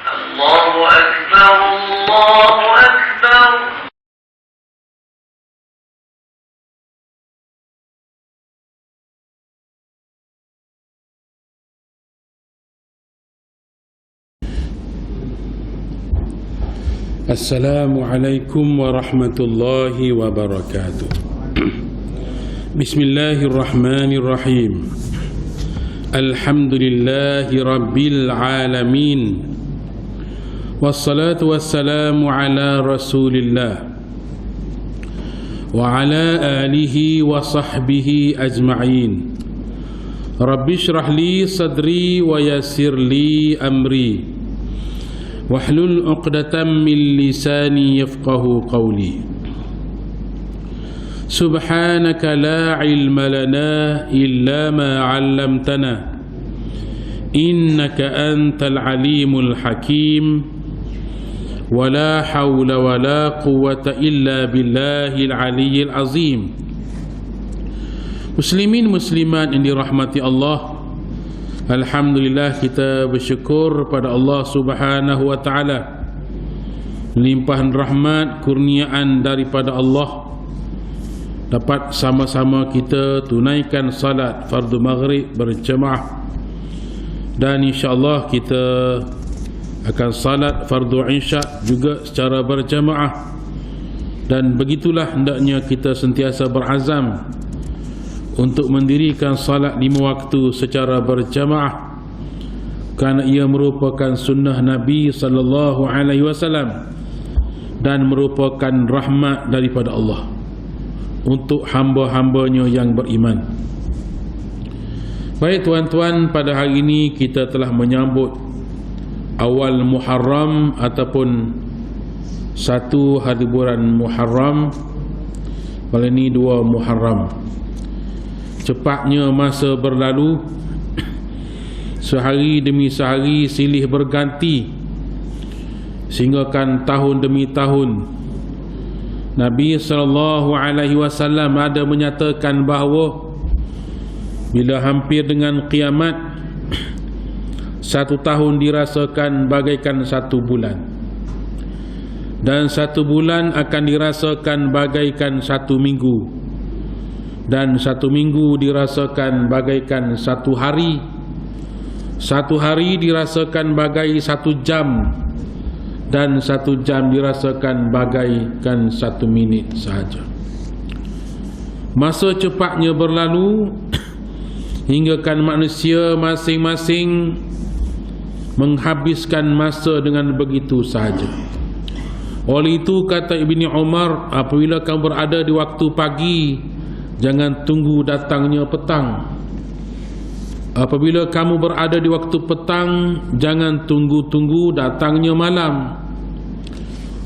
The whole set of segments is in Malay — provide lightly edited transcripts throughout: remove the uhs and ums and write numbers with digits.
الله أكبر الله أكبر. Assalamualaikum warahmatullahi wabarakatuh. Bismillahirrahmanirrahim. Alhamdulillahi rabbil alamin. Wassalatu wassalamu ala rasulillah wa ala alihi wa sahbihi ajma'in. Rabbi shrah li sadri wa yassir li amri wahlul 'uqdatam min lisani yafqahu qawli. Subhanaka la ilma lana illa ma 'allamtana innaka antal alimul hakim wa la hawla wa la quwwata illa billahil aliyyil azim. Muslimin muslimat yang dirahmati Allah, alhamdulillah, kita bersyukur pada Allah Subhanahu wa taala, limpahan rahmat kurniaan daripada Allah, dapat sama-sama kita tunaikan salat fardu maghrib berjemaah, dan insya-Allah kita akan salat fardu isya juga secara berjemaah. Dan begitulah hendaknya kita sentiasa berazam untuk mendirikan salat 5 waktu secara berjamaah, kerana ia merupakan sunnah Nabi sallallahu alaihi wasallam dan merupakan rahmat daripada Allah untuk hamba-hambanya yang beriman. Baik tuan-tuan, pada hari ini kita telah menyambut awal Muharram ataupun satu hari bulan Muharram. Malam ini 2 Muharram. Cepatnya masa berlalu, sehari demi sehari silih berganti, sehinggakan tahun demi tahun. Nabi SAW ada menyatakan bahawa bila hampir dengan kiamat, 1 tahun dirasakan bagaikan 1 bulan, dan 1 bulan akan dirasakan bagaikan 1 minggu, dan 1 minggu dirasakan bagaikan 1 hari. 1 hari dirasakan bagai 1 jam, dan 1 jam dirasakan bagaikan 1 minit sahaja. Masa cepatnya berlalu hinggakan manusia masing-masing menghabiskan masa dengan begitu sahaja. Oleh itu kata Ibni Umar, apabila kamu berada di waktu pagi, jangan tunggu datangnya petang. Apabila kamu berada di waktu petang, jangan tunggu-tunggu datangnya malam.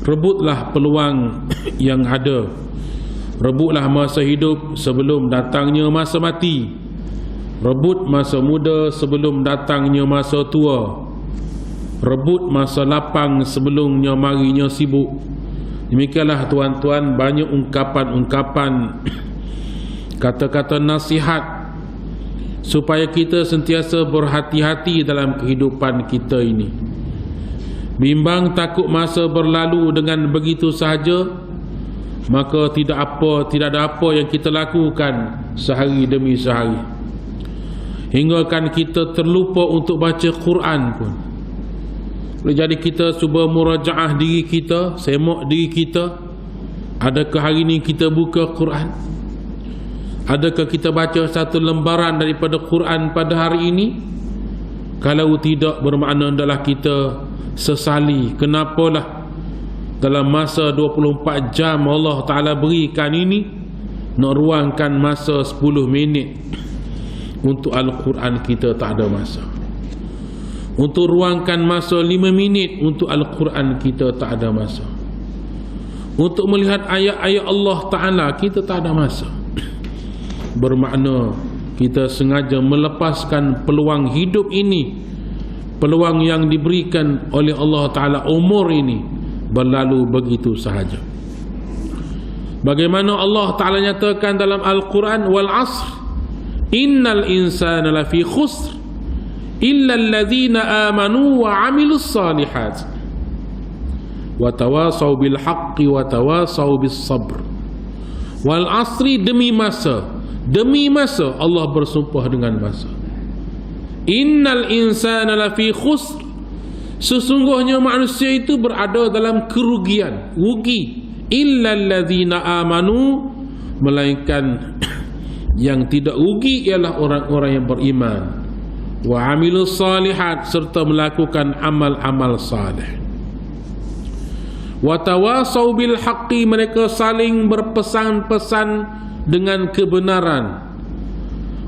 Rebutlah peluang yang ada. Rebutlah masa hidup sebelum datangnya masa mati. Rebut masa muda sebelum datangnya masa tua. Rebut masa lapang sebelumnya marinya sibuk. Demikianlah tuan-tuan, banyak ungkapan-ungkapan, kata-kata nasihat supaya kita sentiasa berhati-hati dalam kehidupan kita ini. Bimbang takut masa berlalu dengan begitu sahaja, maka tidak ada apa yang kita lakukan sehari demi sehari, hinggakan kita terlupa untuk baca Quran pun. Jadi kita cuba murajaah diri kita, semak diri kita. Adakah hari ini kita buka Quran? Adakah kita baca 1 lembaran daripada Quran pada hari ini? Kalau tidak, bermakna adalah kita sesali. Kenapalah dalam masa 24 jam Allah Ta'ala berikan ini, nak ruangkan masa 10 minit untuk Al-Quran, kita tak ada masa. Untuk ruangkan masa 5 minit untuk Al-Quran, kita tak ada masa. Untuk melihat ayat-ayat Allah Ta'ala, kita tak ada masa. Bermakna kita sengaja melepaskan peluang hidup ini, peluang yang diberikan oleh Allah Ta'ala, umur ini berlalu begitu sahaja. Bagaimana Allah Ta'ala nyatakan dalam Al-Quran, wal asr innal insana lafi khusr illa alladhina amanu wa 'amilus salihat wa tawasaw bil haqqi wa tawasaw bis sabr. Wal asri, demi masa Allah bersumpah dengan masa. Innal insana lafi khusr, sesungguhnya manusia itu berada dalam kerugian, rugi. Illa alladhina amanu, melainkan yang tidak rugi ialah orang-orang yang beriman. Wa amilus salihat, serta melakukan amal-amal salih. Wa tawasaw bil haqqi, mereka saling berpesan-pesan dengan kebenaran.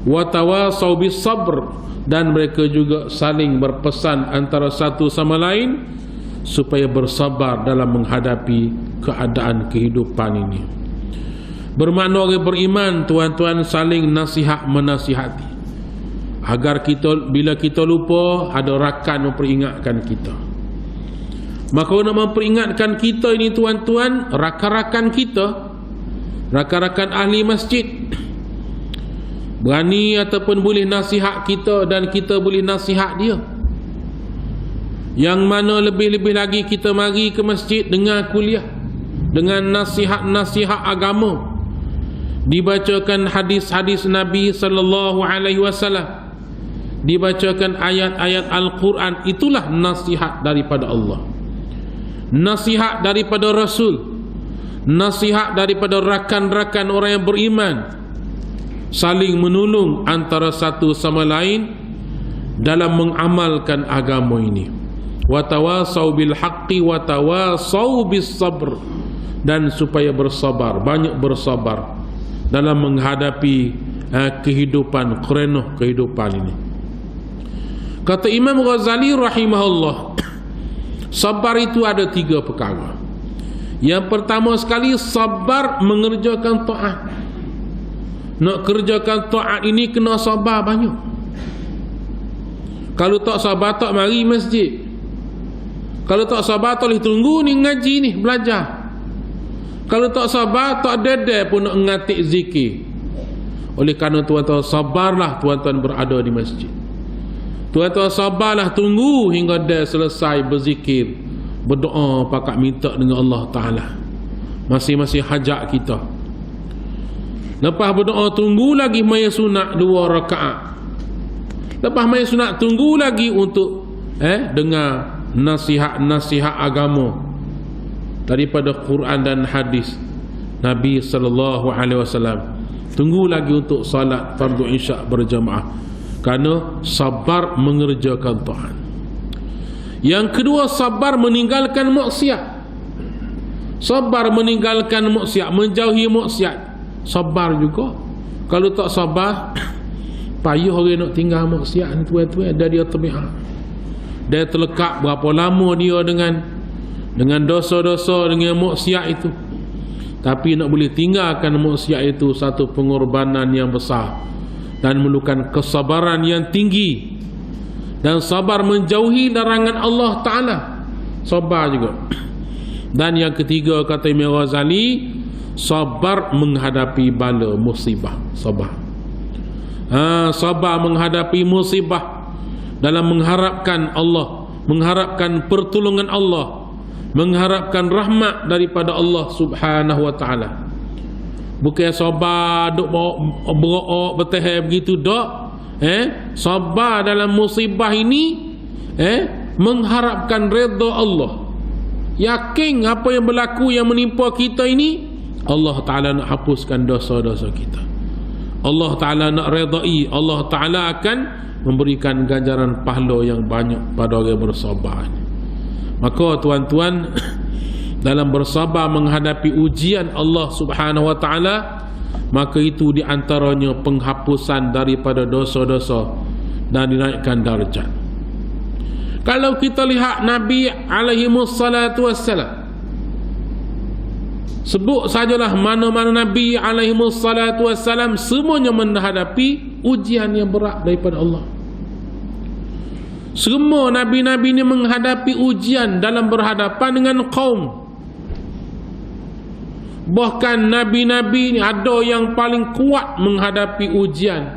Wa tawasaw bis sabr, dan mereka juga saling berpesan antara satu sama lain supaya bersabar dalam menghadapi keadaan kehidupan ini. Bermakna orang beriman, tuan-tuan, saling nasihat menasihati, agar kita, bila kita lupa, ada rakan memperingatkan kita. Maka nak memperingatkan kita ini, tuan-tuan, rakan-rakan kita, rakan-rakan ahli masjid, berani ataupun boleh nasihat kita dan kita boleh nasihat dia. Yang mana lebih-lebih lagi kita mari ke masjid dengar kuliah dengan nasihat-nasihat agama, dibacakan hadis-hadis Nabi sallallahu alaihi wasallam, dibacakan ayat-ayat Al-Quran. Itulah nasihat daripada Allah, nasihat daripada Rasul, nasihat daripada rakan-rakan orang yang beriman, saling menolong antara satu sama lain dalam mengamalkan agama ini. Wa tawasaw bil haqqi wa tawasaw bis sabr, dan supaya bersabar, banyak bersabar dalam menghadapi kehidupan, kerenuh kehidupan ini. Kata Imam Ghazali rahimahullah, sabar itu ada 3 perkara. Yang pertama sekali, sabar mengerjakan taat. Nak kerjakan taat ini kena sabar banyak. Kalau tak sabar, tak mari masjid. Kalau tak sabar, tak boleh tunggu ni ngaji ni, belajar. Kalau tak sabar, tak ada pun nak ngatik zikir. Oleh kerana tuan-tuan, sabarlah tuan-tuan berada di masjid. Tuan-tuan sabarlah, tunggu hingga dia selesai berzikir, berdoa, pakak minta dengan Allah Ta'ala masing-masing hajat kita. Lepas berdoa, tunggu lagi maya sunat 2 rakaat. Lepas maya sunat, tunggu lagi untuk dengar nasihat-nasihat agama daripada Quran dan hadis Nabi sallallahu alaihi wasallam. Tunggu lagi untuk salat fardu isya berjamaah, kerana sabar mengerjakan taat. Yang kedua, sabar meninggalkan maksiat. Sabar meninggalkan maksiat, menjauhi maksiat. Sabar juga. Kalau tak sabar, payah orang nak tinggal maksiat ni, tuan-tuan. Dia terbiak, dia terlekat berapa lama dia dengan dosa-dosa, dengan maksiat itu. Tapi nak boleh tinggalkan maksiat itu satu pengorbanan yang besar dan memerlukan kesabaran yang tinggi, dan sabar menjauhi larangan Allah Ta'ala. Sabar juga. Dan yang ketiga, kata Imam Ghazali, sabar menghadapi bala musibah. Sabar sabar menghadapi musibah dalam mengharapkan Allah, mengharapkan pertolongan Allah, mengharapkan rahmat daripada Allah Subhanahu wa Ta'ala. Bukan sabar duk berok bertahan begitu, dak. Sabar dalam musibah ini mengharapkan redha Allah. Yakin apa yang berlaku, yang menimpa kita ini, Allah Ta'ala nak hapuskan dosa-dosa kita. Allah Ta'ala nak redai. Allah Ta'ala akan memberikan ganjaran pahala yang banyak pada orang bersabar. Maka tuan-tuan, dalam bersabar menghadapi ujian Allah Subhanahu wa Ta'ala, maka itu di antaranya penghapusan daripada dosa-dosa dan dinaikkan darjat. Kalau kita lihat Nabi alaihi wassalatu wassalam, sebut sajalah mana-mana Nabi alaihi wassalatu wassalam, semuanya menghadapi ujian yang berat daripada Allah. Semua Nabi-Nabi ini menghadapi ujian dalam berhadapan dengan kaum. Bahkan Nabi-Nabi ini ada yang paling kuat menghadapi ujian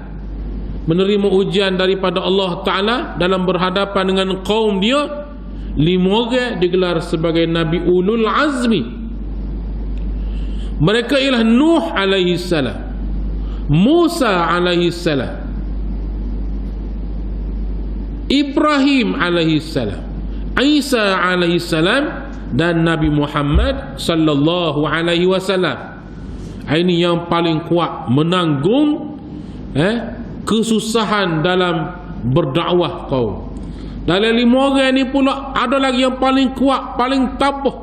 menerima ujian daripada Allah Ta'ala dalam berhadapan dengan kaum dia. 5 orang digelar sebagai Nabi Ulul Azmi. Mereka ialah Nuh alaihi salam, Musa alaihi salam, Ibrahim alaihi salam, Isa alaihi salam, dan Nabi Muhammad sallallahu alaihi wasallam. Ini yang paling kuat menanggung kesusahan dalam berdakwah kaum. Dalam 5 orang ni pula ada lagi yang paling kuat, paling tabah,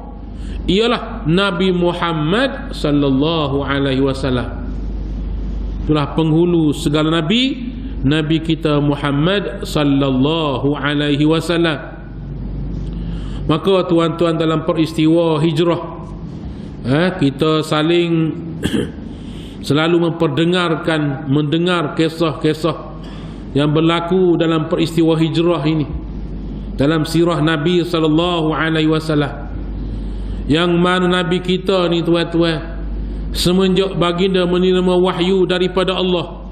ialah Nabi Muhammad sallallahu alaihi wasallam. Itulah penghulu segala nabi, Nabi kita Muhammad sallallahu alaihi wasallam. Maka tuan-tuan, dalam peristiwa hijrah, kita saling selalu mendengar kisah-kisah yang berlaku dalam peristiwa hijrah ini dalam sirah Nabi sallallahu alaihi wasallam. Yang mana Nabi kita ni tuan-tuan, semenjak baginda menerima wahyu daripada Allah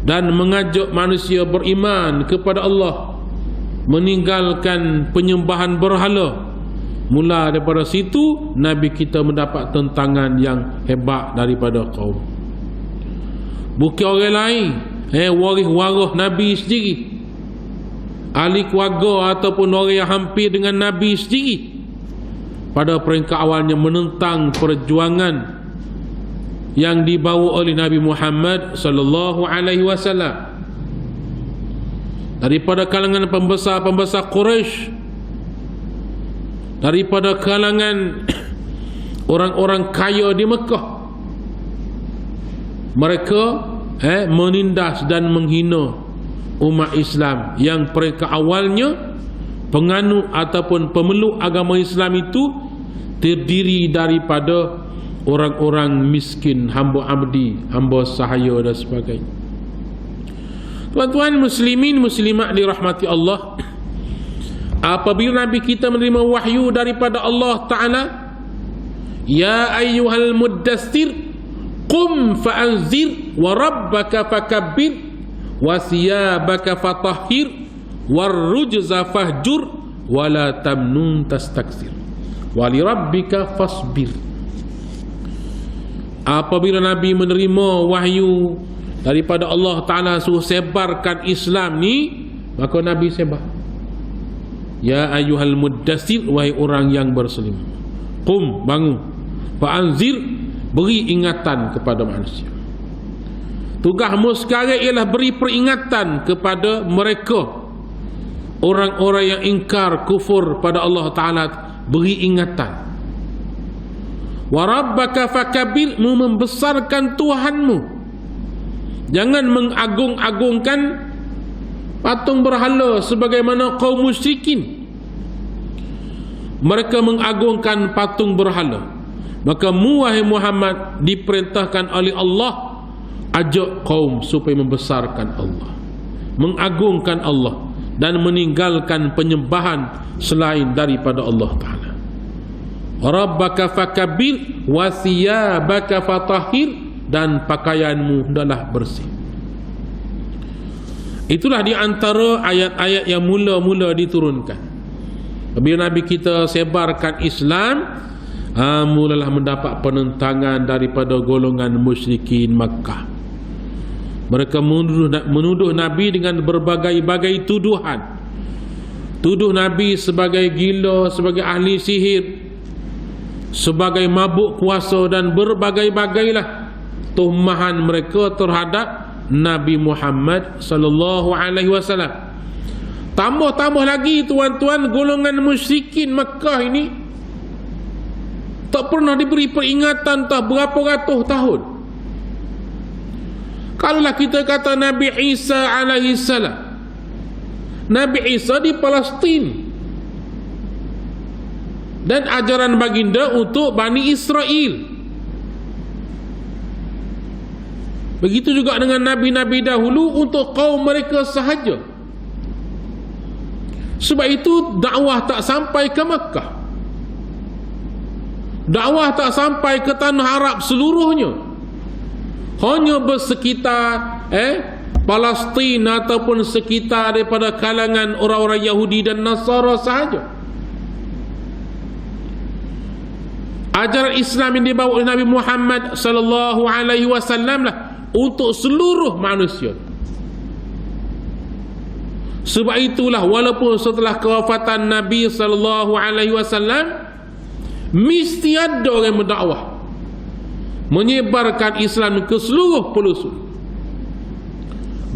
dan mengajak manusia beriman kepada Allah, meninggalkan penyembahan berhala, mula daripada situ Nabi kita mendapat tentangan yang hebat daripada kaum. Bukan orang lain, waris-waris Nabi sendiri, ahli keluarga ataupun orang yang hampir dengan Nabi sendiri, pada peringkat awalnya menentang perjuangan yang dibawa oleh Nabi Muhammad sallallahu alaihi wasallam. Daripada kalangan pembesar-pembesar Quraisy, daripada kalangan orang-orang kaya di Mekah, mereka menindas dan menghina umat Islam yang peringkat awalnya penganut ataupun pemeluk agama Islam itu terdiri daripada orang-orang miskin, hamba abdi, hamba sahaya dan sebagainya. Tuan-tuan muslimin muslimat dirahmati Allah, apabila Nabi kita menerima wahyu daripada Allah Ta'ala, ya ayyuhal muddassir qum fa'anzir wa rabbaka fakabbir wa siyabaka fatahhir warrujza fahjur wa la tamnun tastaksir wa li rabbika fasbir. Apabila Nabi menerima wahyu daripada Allah Ta'ala suruh sebarkan Islam ni, maka Nabi sebar, ya ayyuhal muddassir, wahai orang yang berselimut, qum, bangun, fa'anzir, beri ingatan kepada manusia. Tugasmu sekarang ialah beri peringatan kepada mereka, orang-orang yang ingkar kufur pada Allah Ta'ala. Beri ingatan. Wa rabbaka fakabir, membesarkan Tuhanmu. Jangan mengagung-agungkan patung berhala sebagaimana kaum musyrikin. Mereka mengagungkan patung berhala. Maka wahai Muhammad diperintahkan oleh Allah, ajak kaum supaya membesarkan Allah, mengagungkan Allah dan meninggalkan penyembahan selain daripada Allah Ta'ala. Rabbaka fakabir wa siyabaka fatahhir, dan pakaianmu hendaklah bersih. Itulah di antara ayat-ayat yang mula-mula diturunkan. Bila Nabi kita sebarkan Islam, mulalah mendapat penentangan daripada golongan musyrikin Makkah. Mereka menuduh Nabi dengan berbagai-bagai tuduhan. Tuduh Nabi sebagai gila, sebagai ahli sihir, sebagai mabuk kuasa, dan berbagai-bagailah tumahan mereka terhadap Nabi Muhammad sallallahu alaihi wasallam. Tambah-tambah lagi tuan-tuan, golongan musyrikin Makkah ini tak pernah diberi peringatan tak berapa ratus tahun. Kalaulah kita kata Nabi Isa alaihi salam, Nabi Isa di Palestin, dan ajaran baginda untuk Bani Israel. Begitu juga dengan nabi-nabi dahulu untuk kaum mereka sahaja. Sebab itu dakwah tak sampai ke Makkah, dakwah tak sampai ke tanah Arab seluruhnya, hanya bersekitar Palestin ataupun sekitar daripada kalangan orang-orang Yahudi dan Nasara sahaja. Ajaran Islam yang dibawa oleh Nabi Muhammad sallallahu alaihi wasallam lah untuk seluruh manusia. Sebab itulah walaupun setelah kewafatan Nabi sallallahu alaihi wasallam mesti ada orang berdakwah menyebarkan Islam ke seluruh pelosok.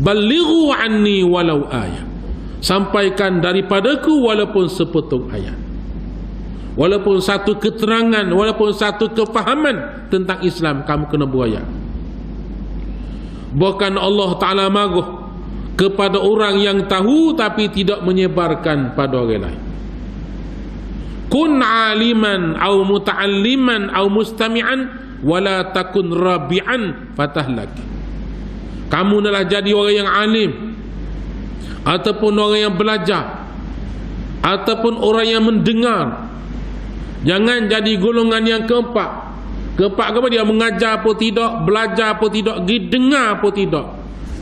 Balighu anni walau ayat. Sampaikan daripadaku walaupun sepotong ayat. Walaupun satu keterangan, walaupun satu kefahaman tentang Islam kamu kena buaya. Bukan Allah Ta'ala marah kepada orang yang tahu tapi tidak menyebarkan pada orang lain. Kun aliman au muta'alliman au mustami'an wala takun rabi'an fatahlak. Kamu adalah jadi orang yang alim ataupun orang yang belajar ataupun orang yang mendengar. Jangan jadi golongan yang keempat. Keempat apa dia? Mengajar pun tidak, belajar pun tidak, dengar pun tidak.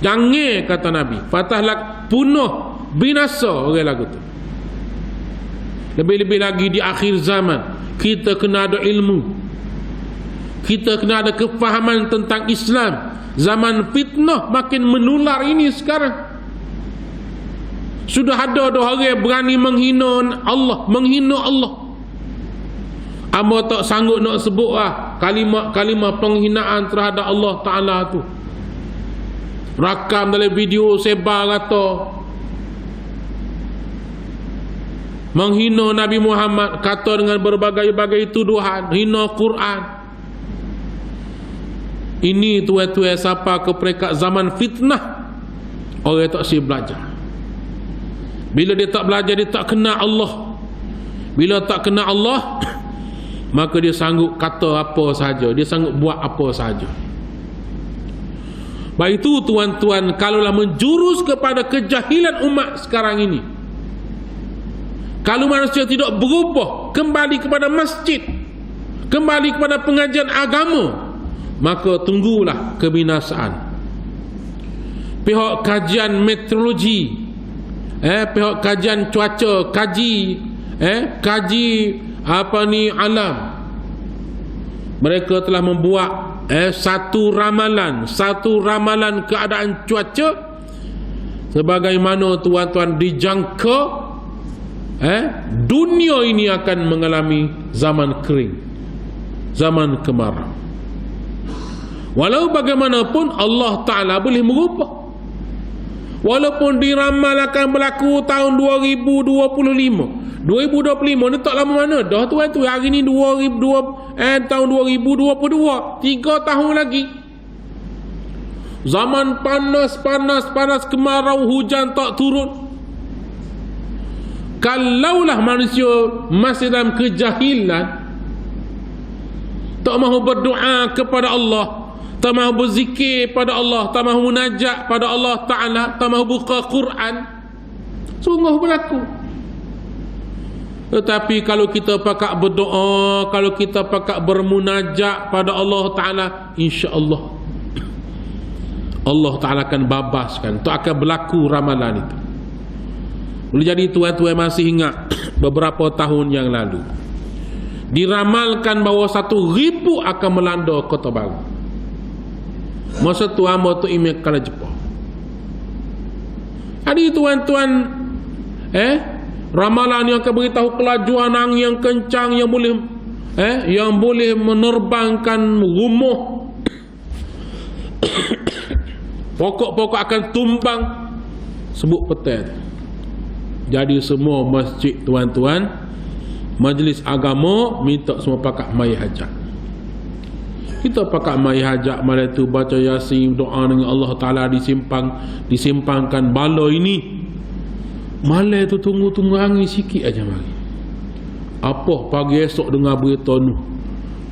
Jangan, kata Nabi. Fatahlak, punuh, binasa orang lagu tu. Lebih-lebih lagi di akhir zaman, kita kena ada ilmu, kita kena ada kefahaman tentang Islam. Zaman fitnah makin menular ini sekarang. Sudah ada orang yang berani menghina Allah. Amba tak sanggup nak sebut kalimah penghinaan terhadap Allah Ta'ala tu. Rakam dalam video sebar kata menghina Nabi Muhammad, kata dengan berbagai-bagai tuduhan, hina Quran. Ini tuan-tuan siapa ke peringkat zaman fitnah, orang tak si belajar. Bila dia tak belajar, dia tak kenal Allah. Bila tak kenal Allah, maka dia sanggup kata apa sahaja, dia sanggup buat apa sahaja. Baik itu tuan-tuan, kalaulah menjurus kepada kejahilan umat sekarang ini, kalau manusia tidak berubah kembali kepada masjid, kembali kepada pengajian agama, maka tunggulah kebinasaan. Pihak kajian meteorologi, pihak kajian cuaca, kaji alam, mereka telah membuat satu ramalan keadaan cuaca sebagaimana tuan-tuan dijangka dunia ini akan mengalami zaman kering, zaman kemarau. Walau bagaimanapun Allah Ta'ala boleh merubah. Walaupun diramal akan berlaku tahun 2025 ni tak lama mana dah tuan-tuan. Hari ni tahun 2022, 3 tahun lagi. Zaman panas kemarau, hujan tak turun. Kalaulah manusia masih dalam kejahilan, tak mahu berdoa kepada Allah, tak mahu berzikir pada Allah, tak mahu munajat pada Allah Ta'ala, tak mahu buka Quran, sungguh berlaku. Tetapi kalau kita pakak berdoa, kalau kita pakak bermunajat pada Allah Ta'ala, insya-Allah Allah Ta'ala akan babaskan. Tak akan berlaku ramalan itu. Boleh jadi tuan-tuan masih ingat beberapa tahun yang lalu diramalkan bahawa 1,000 akan melanda Kota Baru. Masa tu hamba tu imej kala Jepang. Jadi tuan-tuan, ramalan yang akan beritahu kelajuan angin yang kencang yang boleh menerbangkan rumah. Pokok-pokok akan tumbang, sebut petai tu. Jadi semua masjid tuan-tuan, majlis agama minta semua pakak mai hajat. Kita pakak mai hajat malam tu baca Yasin, doa dengan Allah Ta'ala, disimpangkan bala ini. Malam tu tunggu angin sikit aja mari. Apa pagi esok dengar berita nu,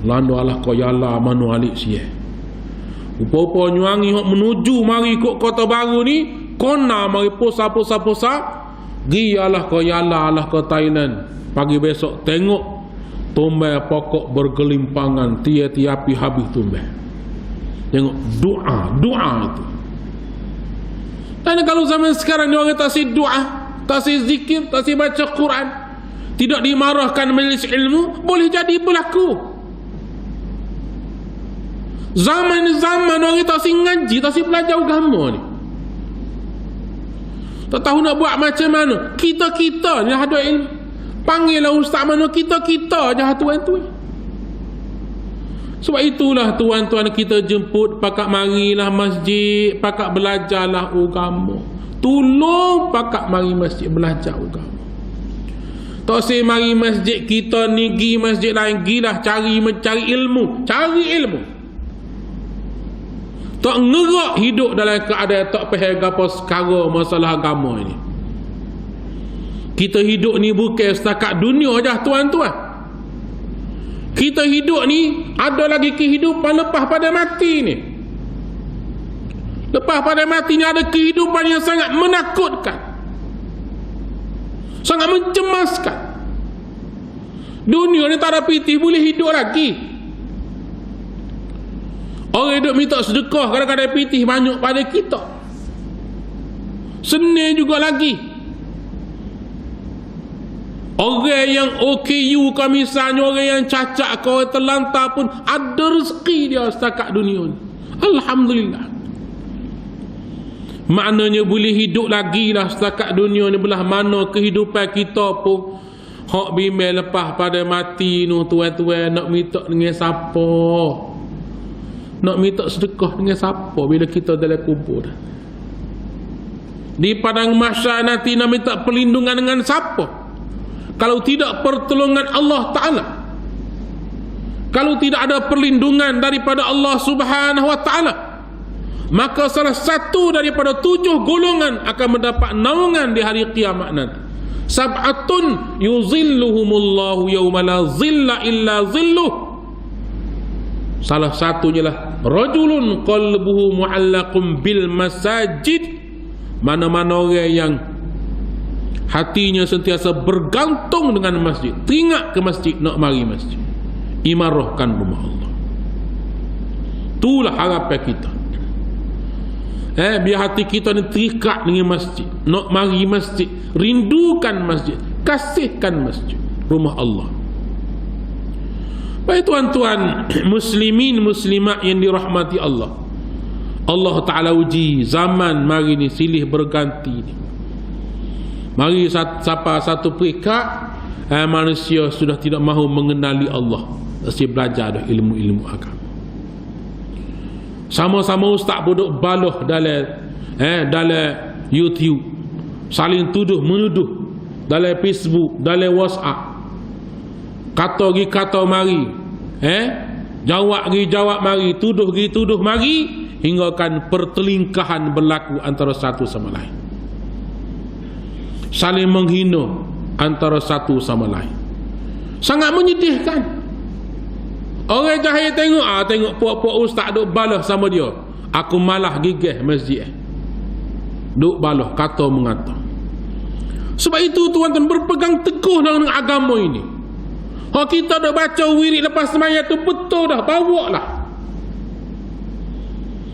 landa Allah kau yala manu alik sieh. Upa-upa nyuangi hok menuju mari kok Kota Baru ni, kona mari posa. Giyalah kau yala Allah kau Thailand. Pagi besok tengok tumbai pokok bergelimpangan, tiap-tiap habis tumbai. Tengok doa itu. Dan kalau zaman sekarang ni orang tak si doa, tak si zikir, tak si baca Quran, tidak dimarahkan majlis ilmu, boleh jadi berlaku. Zaman-zaman orang tak si ngaji, tak si belajar agama ni, tak tahu nak buat macam mana. Kita-kita ni ada ilmu, panggillah ustaz mana, kita-kita je tuan-tuan. Sebab itulah tuan-tuan kita jemput pakak marilah masjid, pakak belajarlah agama. Tolong pakak mari masjid belajar agama. Tak say mari masjid kita ni gi masjid lain, gilah cari ilmu, cari ilmu. Tak ngerak hidup dalam keadaan tak faham apa sekara masalah agama ini. Kita hidup ni bukan setakat dunia je tuan-tuan. Kita hidup ni ada lagi kehidupan lepas pada mati ni. Lepas pada mati ni ada kehidupan yang sangat menakutkan, sangat mencemaskan. Dunia ni tak ada pitih boleh hidup lagi. Orang hidup minta sedekah kadang-kadang pitih banyak pada kita. Senang juga lagi. Orang yang OKU ke misalnya, orang yang cacat ke, orang terlantar pun ada rezeki dia setakat dunia ni. Alhamdulillah. Maknanya boleh hidup lagi lah setakat dunia ni. Belah mana kehidupan kita pun hak bimbel lepas pada mati ni tuan-tuan, nak minta dengan siapa, nak minta sedekah dengan siapa bila kita dalam kubur dah. Di padang mahsyar nanti nak minta perlindungan dengan siapa kalau tidak pertolongan Allah Ta'ala? Kalau tidak ada perlindungan daripada Allah Subhanahu Wa Ta'ala, maka salah satu daripada 7 golongan akan mendapat naungan di hari kiamat nanti. Sab'atun yuzilluhumullahu yawma la zilla illa zilluh. Salah satunya lah rajulun qalbuhu mu'allaqun bil masajid. Mana-mana orang yang hatinya sentiasa bergantung dengan masjid, teringat ke masjid, nak mari masjid, imarahkan rumah Allah. Itulah harapan kita. Biar hati kita ni terikat dengan masjid, nak mari masjid, rindukan masjid, kasihkan masjid, rumah Allah. Baik tuan-tuan muslimin muslimat yang dirahmati Allah, Allah Ta'ala uji zaman mari ni silih berganti ni. Mari siapa satu peringkat manusia sudah tidak mahu mengenali Allah, mesti belajar dah ilmu-ilmu agama. Sama-sama ustaz duduk baloh dalam YouTube, saling tuduh menuduh dalam Facebook, dalam WhatsApp, kata gi kata mari, jawab gi jawab mari, tuduh gi tuduh mari, hingga kan pertelingkahan berlaku antara satu sama lain, saling menghina antara satu sama lain. Sangat menyedihkan. Orang jahil tengok puak-puak ustaz duk balah sama dia, aku malah gigih masjid, duk balah kata mengata. Sebab itu tuan-tuan berpegang teguh dengan agama ini. Kita dah baca wirid lepas sembahyang tu betul dah, bawa lah.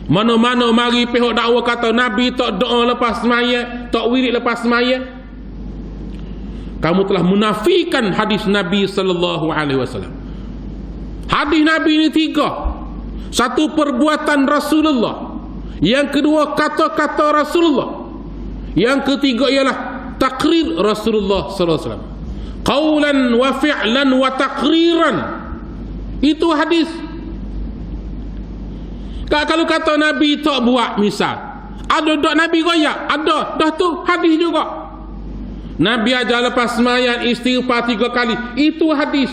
Mana-mana mari pihak dakwah kata Nabi tak doa lepas sembahyang, tak wirid lepas sembahyang, kamu telah menafikan hadis Nabi sallallahu alaihi wasallam. Hadis Nabi ini 3. Satu, perbuatan Rasulullah. Yang kedua, kata-kata Rasulullah. Yang ketiga ialah takrir Rasulullah sallallahu alaihi wasallam. Qaulan wa fi'lan wa takriran. Itu hadis. Kalau kata Nabi tak buat, misal ada tak Nabi royak? Ada. Dah tu hadis juga. Nabi ajar lepas sembahyang istighfar 3 kali. Itu hadis.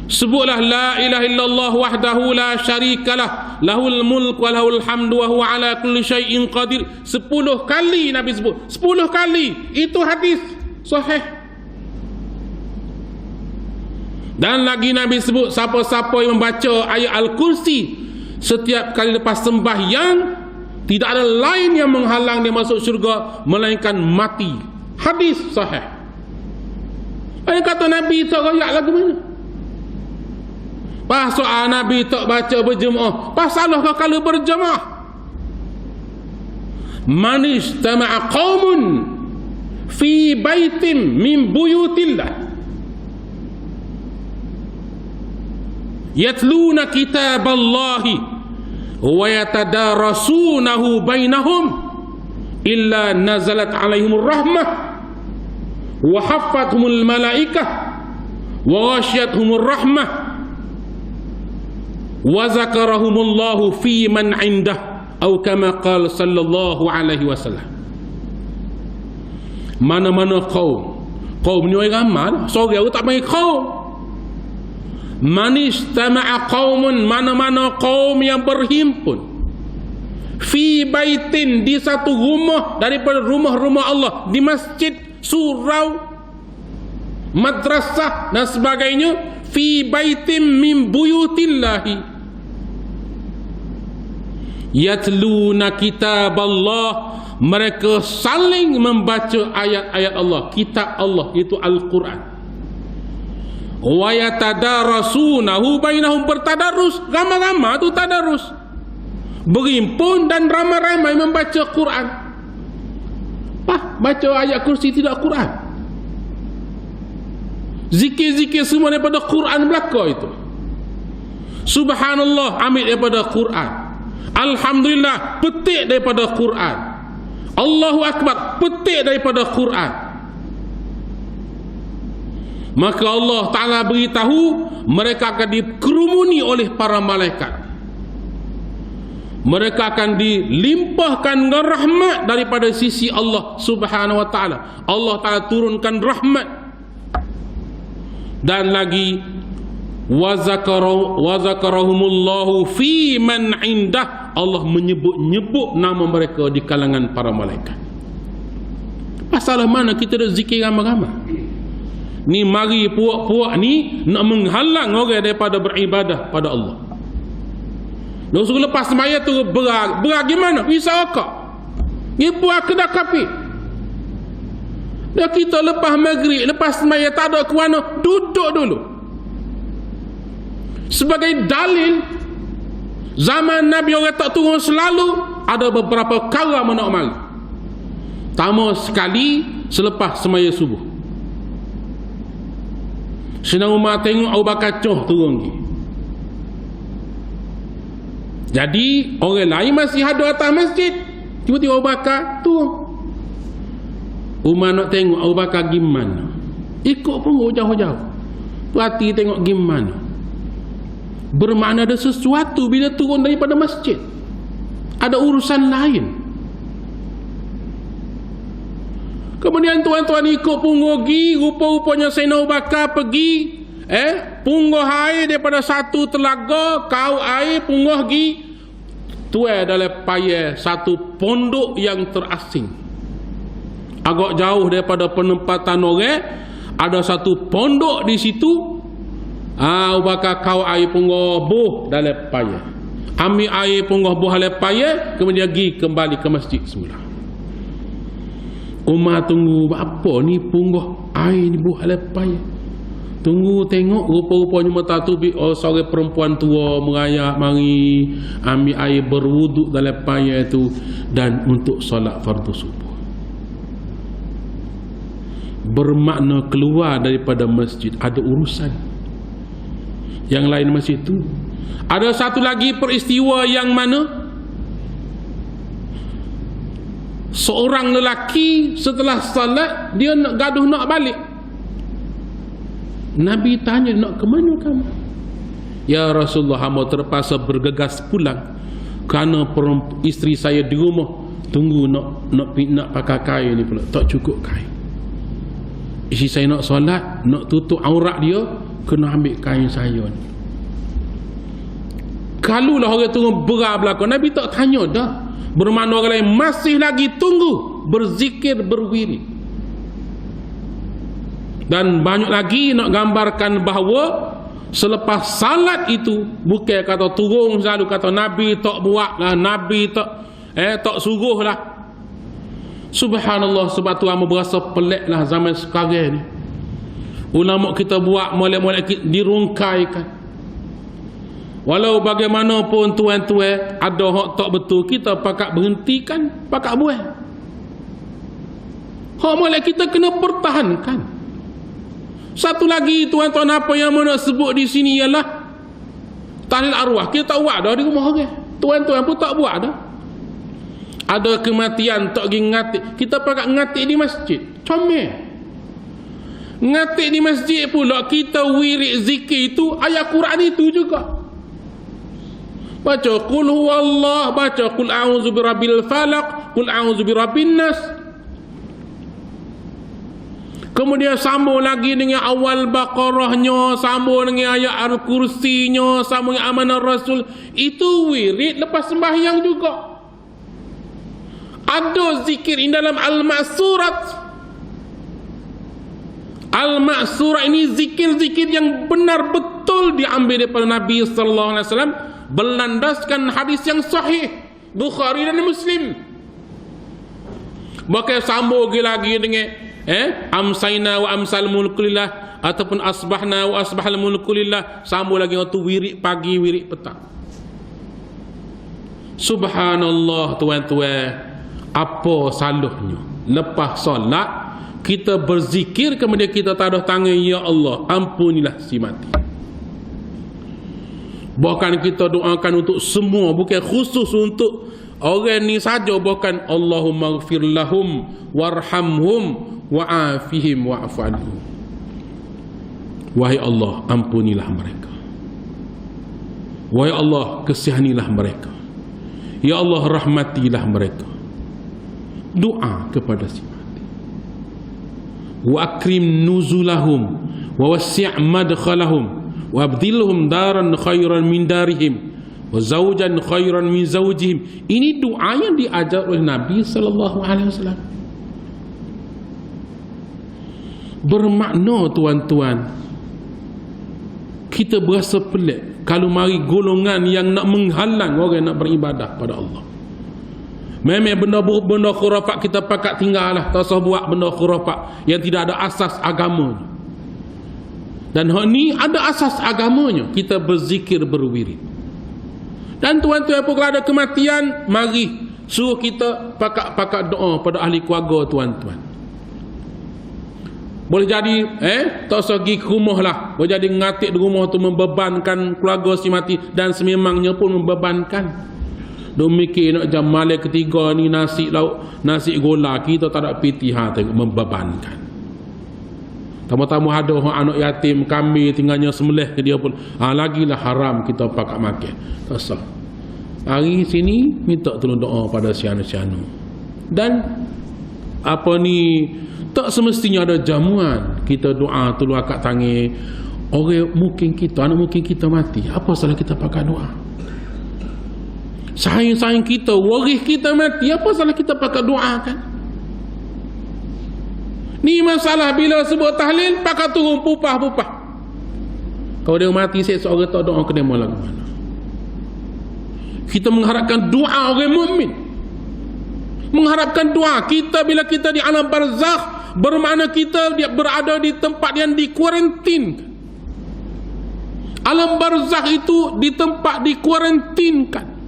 Sebutlah la ilaha illallah wahdahu la syarikalah, lahul mulk wa lahul hamdu wa huwa ala kulli syai'in qadir. 10 kali Nabi sebut. 10 kali. Itu hadis sahih. Dan lagi Nabi sebut, siapa-siapa yang membaca ayat Al-Kursi setiap kali lepas sembahyang, tidak ada lain yang menghalang dia masuk syurga melainkan mati. Hadis sahih. Ada kata Nabi tak royak lagu mana? Pasal Nabi tak baca berjemaah. Pasalah kau kalau berjemaah. man istama'a qaumun fi baitin min buyutillah yatluna kitaballahi wa yatadarasunahu bainahum illa nazalat alaihimur rahmah wa haffathumul malaikah wa ghashiyatuhumur rahmah wa zakarahumullahu fi man indah atau kama qala sallallahu alaihi wasallam. Mana-mana kaum ni orang ramai, seorang tak panggil kaum. Man istama'a qaumun, mana-mana kaum yang berhimpun fi baitin, di satu rumah daripada rumah-rumah Allah, di masjid, surau, madrasah dan sebagainya, fi baitin min buyutillahi yatluna kitab Allah, mereka saling membaca ayat-ayat Allah, kitab Allah itu Al-Quran. Wa yatadarasunahu bainahum, bertadarus, ramai-ramai tu tadarus, berhimpun dan ramai-ramai membaca Quran. Baca ayat kursi tidak Quran, zikir-zikir semua daripada Quran belaka itu. Subhanallah ambil daripada Quran, alhamdulillah petik daripada Quran, Allahu Akbar petik daripada Quran. Maka Allah Ta'ala beritahu mereka akan dikerumuni oleh para malaikat, mereka akan dilimpahkan dengan rahmat daripada sisi Allah Subhanahu wa Ta'ala. Allah Ta'ala turunkan rahmat. Dan lagi wa zakarahumullahu fi man indah, Allah menyebut-nyebut nama mereka di kalangan para malaikat. Pasal mana kita dah zikir ramai-ramai ni? Mari puak-puak ni nak menghalang orang daripada beribadah pada Allah. Lalu suruh lepas semaya tu berak gimana? Bisa akak ni puak kena kapi. Dah kita lepas maghrib, lepas semaya tak ada ke mana, duduk dulu. Sebagai dalil, zaman Nabi orang tak turun selalu, ada beberapa perkara mana mari. Pertama sekali selepas semaya subuh, Sayyidina Umar tengok Abu Bakar turun lagi. Jadi orang lain masih ada atas masjid, tiba-tiba Abu Bakar turun. Umar nak tengok Abu Bakar gimana, ikut pun jauh-jauh, perhati tengok gimana. Bermakna ada sesuatu bila turun daripada masjid, ada urusan lain. Kemudian tuan-tuan ikut punggung pergi, rupa-rupanya Sayyidina Abu Bakar pergi punggung air daripada satu telaga, kau air punggung pergi tuai dalam payah satu pondok yang terasing, agak jauh daripada penempatan orang. Ada satu pondok di situ. Abu Bakar kau air punggung buh dalam payah, ambil air punggung buh dalam payah, kemudian pergi kembali ke masjid semula. Umar tunggu apa ni punggung air ni buh dalam payah. Tunggu tengok, rupa-rupanya mata tu seorang perempuan tua merayak mari ambil air berwuduk dalam payah itu dan untuk solat fardu subuh. Bermakna keluar daripada masjid ada urusan yang lain masjid itu. Ada satu lagi peristiwa yang mana seorang lelaki setelah salat dia nak gaduh nak balik. Nabi tanya, nak ke mana kamu? Ya Rasulullah, hamba terpaksa bergegas pulang kerana isteri saya di rumah tunggu nak pakai kain ni pula, tak cukup kain. Isteri saya nak solat, nak tutup aurat dia, kena ambil kain saya ni. Kalau lah orang tunggu berat belakang, Nabi tak tanya dah. Bermakna orang lain masih lagi tunggu berzikir, berwirid. Dan banyak lagi nak gambarkan bahawa selepas salat itu, bukan kata turun selalu kata Nabi tak buat lah, Nabi tak suruh lah. Subhanallah, sebab tu amba berasa pelik lah zaman sekarang ni. Ulama kita buat molek-molek dirungkaikan. Walau bagaimanapun tuan-tuan, ada hak tak betul, kita pakat berhentikan, pakat buat. Hak molek kita kena pertahankan. Satu lagi tuan-tuan, apa yang mana sebut di sini ialah tahlil arwah. Kita tak buat dah di rumah orang. Tuan-tuan pun tak buat dah. Ada kematian tak pergi ngatik, kita pakat ngatik di masjid. Comel. Ngatik di masjid pula kita wirid zikir itu ayat Quran itu juga. Baca qul huwallah, baca qul a'udzu birabbil falaq, qul a'udzu birabbin nas. Kemudian sambung lagi dengan awal Baqarahnya, sambung dengan ayat Al-Kursinya, sambung dengan amanah Rasul. Itu wirid lepas sembahyang juga. Ada zikir ini dalam Al-Ma'surat. Al-Ma'surat ini zikir-zikir yang benar betul diambil daripada Nabi sallallahu alaihi wasallam, berlandaskan hadis yang sahih Bukhari dan Muslim. Bahkan sambung lagi dengan amsayna wa amsal mulkulillah, ataupun asbahna wa asbahal mulkulillah, sambung lagi waktu wirid pagi, wirid petang. Subhanallah tuan-tuan, apa salahnya lepas solat kita berzikir, kemudian kita taruh tangan, ya Allah ampunilah si mati. Bahkan kita doakan untuk semua, bukan khusus untuk orang ni saja, bahkan Allahumma ighfir lahum warhamhum wa'afihim wa'fu anhum. Wahai Allah, ampunilah mereka. Wahai Allah, kasihanilah mereka. Ya Allah, rahmatilah mereka. Doa kepada si mati. Wa akrim nuzulahum wa wasi' madkhalahum wa abdilhum daran khairan min darihim wa zawjan khairan min zawjihim. Ini doa yang diajar oleh Nabi sallallahu alaihi wasallam. Bermakna tuan-tuan, kita berasa pelik kalau mari golongan yang nak menghalang orang nak beribadah pada Allah. Memang benda khurafat kita pakat tinggal lah, tak usah buat benda khurafat yang tidak ada asas agamanya. Dan hak ni ada asas agamanya, kita berzikir berwirid. Dan tuan-tuan pun kalau ada kematian, mari suruh kita pakat doa pada ahli keluarga tuan-tuan. Boleh jadi tak usah pergi ke rumah lah, boleh jadi ngatik di rumah tu membebankan keluarga si mati, dan sememangnya pun membebankan. Dia mikir nak jam malam ketiga ni nasi lauk, nasi gola, kita tak ada piti tengok, membebankan. Tamu-tamu ada anak yatim, kami tinggalnya sembelih ke dia pun, lagilah haram kita pakat makan. Tak usah. Hari sini minta tolong doa pada sianu-sianu. Dan apa ni, tak semestinya ada jamuan. Kita doa tolong akak tangi orang mungkin kita, anak mungkin kita mati. Apa salah kita pakai doa? Sayang-sayang kita, waris kita mati, apa salah kita pakai doa kan? Ni masalah bila sebut tahlil pakai turun pupah-pupah. Kalau dia mati seorang tak doa kena mau lagu mana? Kita mengharapkan doa orang mukmin. Mengharapkan doa kita bila kita di alam barzakh, bermakna kita dia berada di tempat yang dikuarantin. Alam barzakh itu di tempat dikuarantinkan.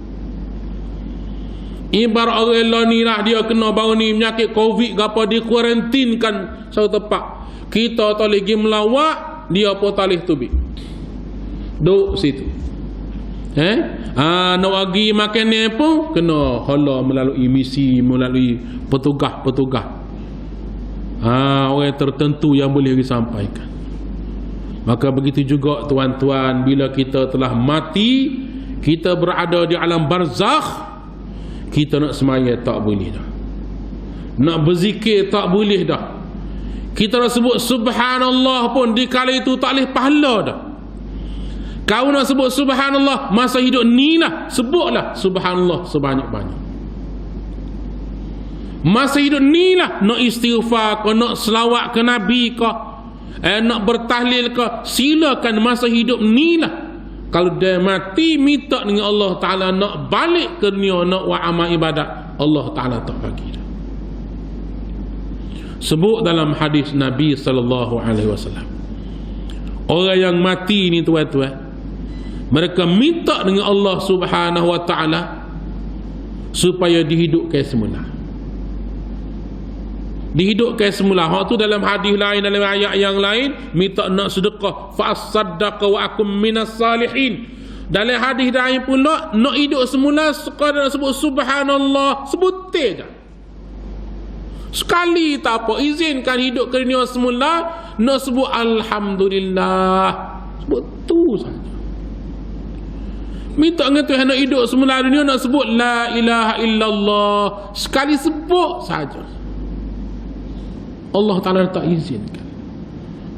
Ibarat orang ni lah, dia kena baru ni penyakit COVID ke apa, dikuarantinkan satu tempat. Kita tak boleh pergi melawak, dia pun tak boleh tubik. Duduk situ. Nak pergi makan ni pun kena hala melalui misi, melalui petugas-petugas. Orang tertentu yang boleh disampaikan. Maka begitu juga tuan-tuan, bila kita telah mati, kita berada di alam barzakh, kita nak semaya tak boleh dah, nak berzikir tak boleh dah, kita nak sebut subhanallah pun di kala itu tak boleh pahala dah. Kau nak sebut subhanallah masa hidup ni lah, sebutlah subhanallah sebanyak-banyak. Masa hidup ni lah, nak istighfar ke, nak selawat ke Nabi ke, nak bertahlil ke, silakan masa hidup ni lah. Kalau dia mati, minta dengan Allah Ta'ala nak balik ke dunia, nak buat amal ibadat, Allah Ta'ala tak bagi dah. Sebut dalam hadis Nabi sallallahu alaihi wasallam, orang yang mati ni tuan-tuan, Mereka minta dengan Allah Subhanahu wa ta'ala supaya dihidupkan semula. Dihidupkan semula. Hak tu dalam hadis lain, dalam ayat yang lain, minta nak sedekah, fa as-saddaqa wa akum minas salihin. Dalam hadis lain pula, nak hidup semula sekadar nak sebut subhanallah, sebut je. Sekali tak apa, izinkan hidup ke dunia semula, nak sebut alhamdulillah, sebut tu saja. Minta dengan Tuhan nak hidup semula dunia, nak sebut la ilaha illallah, sekali sebut saja. Allah Ta'ala tak izinkan.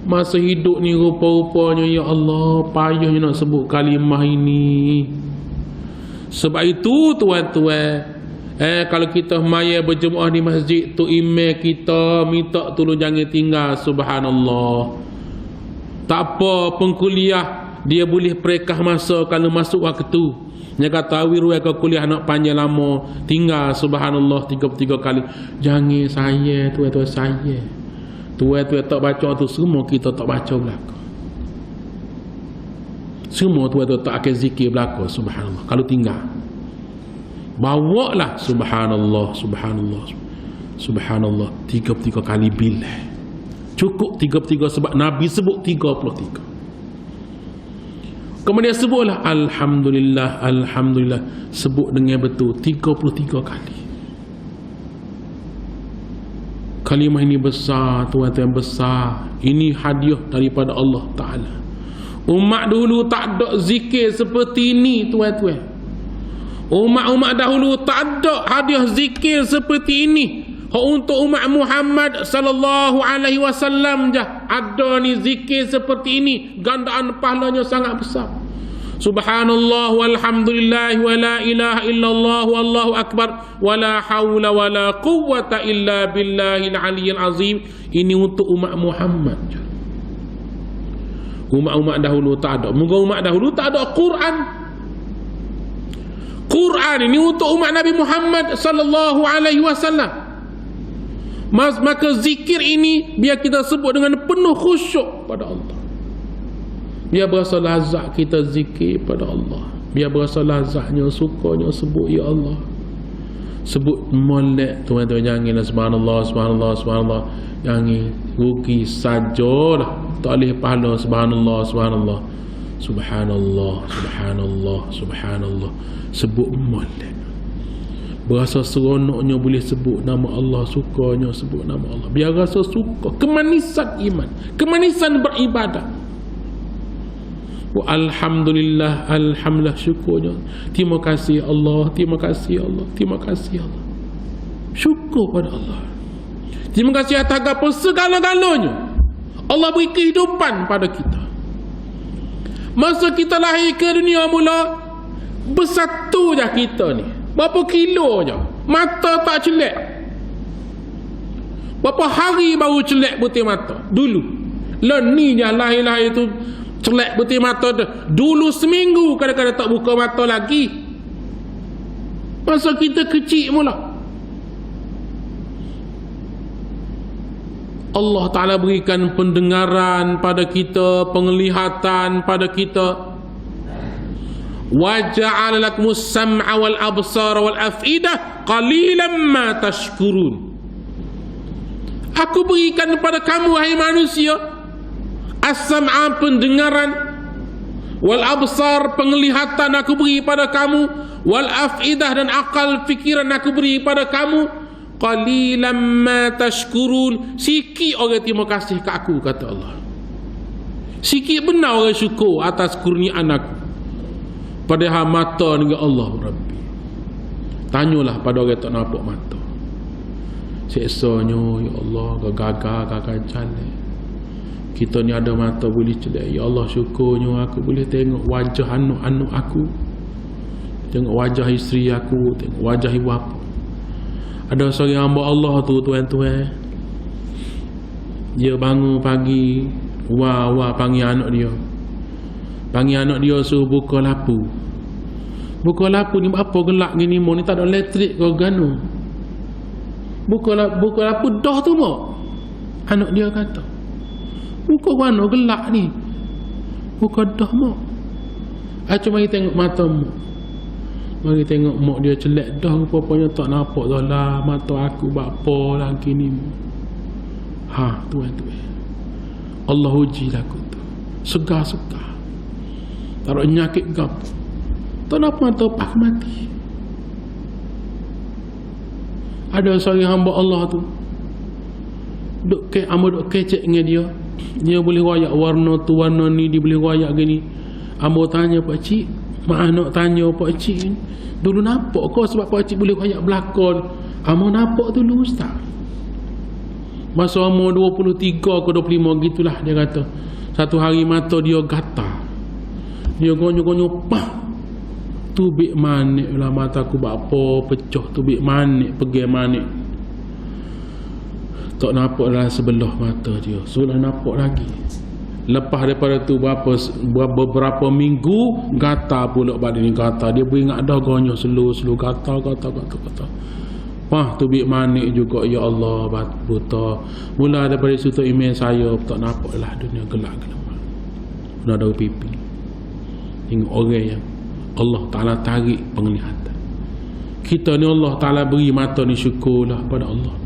Masa hidup ni rupa-rupanya, ya Allah, payahnya nak sebut kalimah ini. Sebab itu tuan-tuan, kalau kita maya berjemaah di masjid tu, email kita minta tolong jangan tinggal subhanallah. Tak apa, pengkuliah dia boleh perekah masa kalau masuk waktu. Dia kata wiru ke kuliah nak panjang lama, tinggal subhanallah 33 kali. Jangan saya tuan-tuan, saya tuan-tuan tak baca tu, semua kita tak baca belakang. Semua tuan-tuan tak akan zikir belakang subhanallah. Kalau tinggal, bawalah subhanallah, subhanallah, subhanallah 33 kali bila. Cukup 33 sebab Nabi sebut 33. Kemudian sebutlah alhamdulillah, alhamdulillah, sebut dengan betul 33 kali. Kalimah ini besar tuan-tuan, besar. Ini hadiah daripada Allah Ta'ala. Umat dulu tak ada zikir seperti ini tuan-tuan. Umat-umat dahulu tak ada hadiah zikir seperti ini. Untuk umat Muhammad sallallahu alaihi wasallam je ada ni zikir seperti ini, gandaan pahalanya sangat besar. Subhanallah walhamdulillah wa la ilaha illallah wallahu akbar wa la hawla wa la quwwata illa billahil aliyyil azim. Ini untuk umat Muhammad je. Umat-umat dahulu tak ada. Moga umat dahulu tak ada Quran. Quran ini untuk umat Nabi Muhammad sallallahu alaihi wasallam. Maka zikir ini biar kita sebut dengan penuh khusyuk pada Allah. Biar berasa lazat kita zikir pada Allah. Biar berasa lazatnya, sukanya sebut ya Allah. Sebut molek tuan-tuan, janganlah subhanallah, subhanallah, subhanallah. Jangan rugi sajalah. Tak boleh pahala subhanallah, subhanallah. Subhanallah, subhanallah, subhanallah. Sebut molek. Berasa seronoknya boleh sebut nama Allah, sukanya sebut nama Allah. Biar rasa suka, kemanisan iman, kemanisan beribadah. Alhamdulillah, alhamdulillah, syukurnya. Terima kasih Allah, terima kasih Allah, terima kasih Allah. Syukur pada Allah. Terima kasih atas apa segala-galanya. Allah beri kehidupan pada kita. Masa kita lahir ke dunia mula, bersatu je kita ni. Berapa kilo je, mata tak celak. Berapa hari baru celak butir mata dulu. Ni je lahir-lahir tu celak butir mata tu. Dulu seminggu kadang-kadang tak buka mata lagi. Masa kita kecil mula, Allah Ta'ala berikan pendengaran pada kita, penglihatan pada kita. وَجَعَلَ لَكُمُ السَّمْعَ وَالْأَبْصَارَ وَالْأَفْئِدَةَ قَلِيلًا مَا تَشْكُرُونَ. Aku berikan kepada kamu wahai manusia as-sam'a, pendengaran, wal-absar, penglihatan aku beri pada kamu, wal-af'idah, dan akal fikiran aku beri pada kamu. Qalilan ma tashkurun. Sikit orang terima kasih ke aku, kata Allah. Sikit benar orang syukur atas kurniaan aku. Padahal mata dengan Allah Rabbi. Tanyalah pada orang tak nampak mata. Seksanya, ya Allah, gagal jalan. Kita ni ada mata boleh celak. Ya Allah, syukurnya aku boleh tengok wajah anak-anak aku, tengok wajah isteri aku, tengok wajah ibu bapa. Ada seorang hamba Allah tu tuan-tuan, dia bangun pagi, wah panggil anak dia. Panggil anak dia suruh buka lapu. Buka lapu ni apa gelap gini mo ni, tak ada elektrik ke gano. Buka lapu dah tu mo. Anak dia kata, buka mana gelap ni. Buka dah mo. Mari tengok mata mak. Mari tengok mak dia celak dah, rupanya tak nampak dah lah mata aku bapa lagi ni. Tuan. Allah uji aku tu. Segar-segar. Taruh nyakit gapo. Tak nak mata pak mati. Ada seorang hamba Allah tu duk kecek dengan dia. Dia boleh royak warna tu warna ni, dia boleh royak gini. Hamba tanya pak cik, mak nak tanya pak cik, dulu nampak kau sebab pak cik boleh royak belakon. Hamba nampak dulu ustaz. Masa umur 23 ke 25 gitulah dia kata. Satu hari mata dia gatal. Dia gonyo-gonyo tubik manik lah mata aku bapa pecah tubik manik pergi manik. Tak nampak lah sebelah mata dia. Sudah nampak lagi. Lepas daripada tu beberapa minggu gatal pula badan ni gatal. Dia beringat dah gonyo slow gatal. Tubik manik juga ya Allah buta. Mula daripada situ email saya tak nampak lah dunia gelap-gelap. Nak ada pipi. Tengok orang yang Allah Ta'ala tarik penglihatan. Kita ni Allah Ta'ala beri mata ni, syukurlah pada Allah.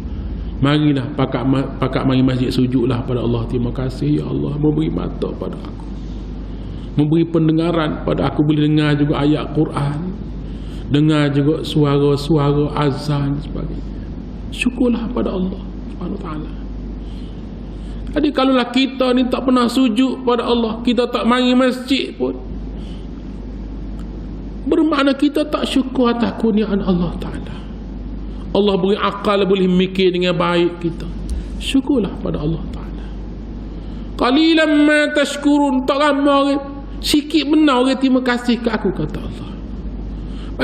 Marilah pakat mari masjid sujudlah pada Allah. Terima kasih ya Allah memberi mata pada aku, memberi pendengaran pada aku, boleh dengar juga ayat Quran, dengar juga suara-suara azan sebagainya. Syukurlah pada Allah Subhanahu Wa Ta'ala. Jadi kalaulah kita ni tak pernah sujud pada Allah, kita tak mari masjid pun, bermakna kita tak syukur atas kurniaan Allah Ta'ala. Allah beri akal, boleh mikir dengan baik kita. Syukurlah pada Allah Ta'ala. Qalilan ma tashkurun. Tak ramai orang, sikit benar orang terima kasih ke aku, kata Allah.